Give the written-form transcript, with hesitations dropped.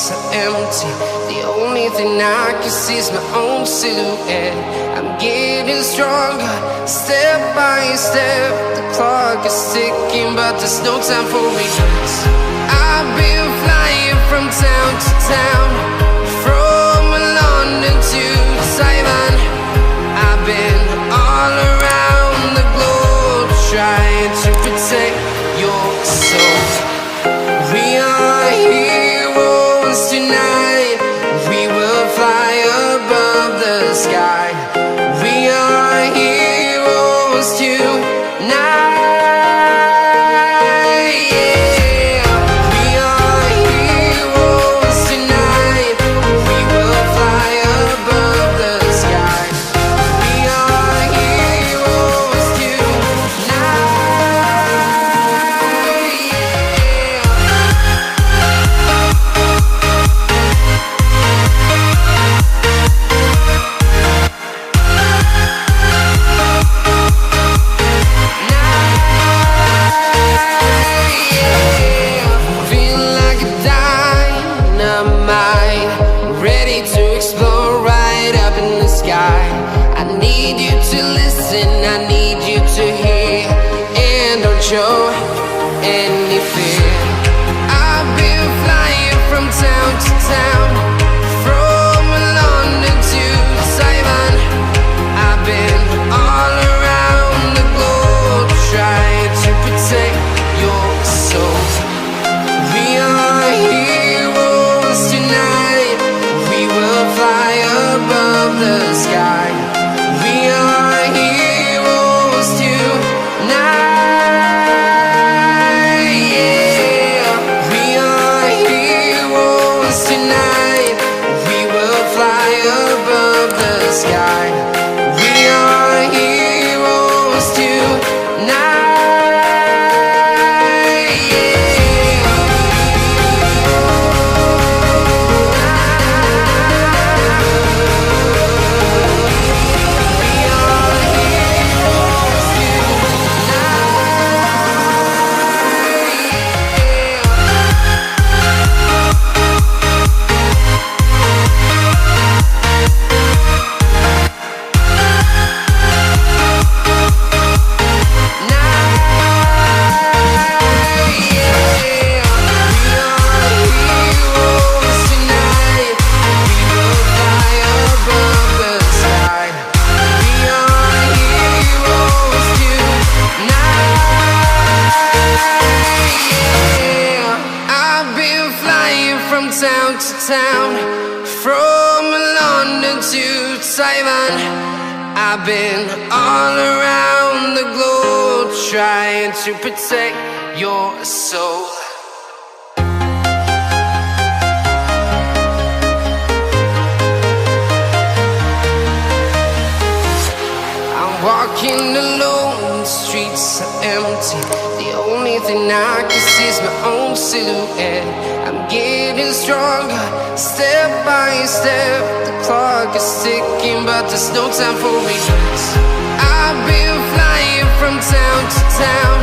streets are empty. The only thing I can see is my own silhouette. I'm getting stronger, step by step. The clock is ticking, but there's no time for regrets. I've been flying from town to town, from London to Taiwan. I've been all around the globe, trying to protect your soul. We are heroes tonight. We will fly above the sky. We are heroes tonight. I need you to listen, I need you to hear, and don't show any fear. I've been flying from town to town, from London to Taiwan. I've been all around the globe, trying to protect your soul. We are heroes tonight. We will fly above the sky. We are heroes tonight. Yeah. We are heroes tonight. We will fly above the sky. We are heroes tonight. From town to town, from London to Taiwan. I've been all around the globe, trying to protect your soul. I'm walking alone, the streets are empty. The only thing I can see is my own silhouette. I'm getting stronger, step by step. The clock is ticking, but there's no time for regrets. I've been flying from town to town,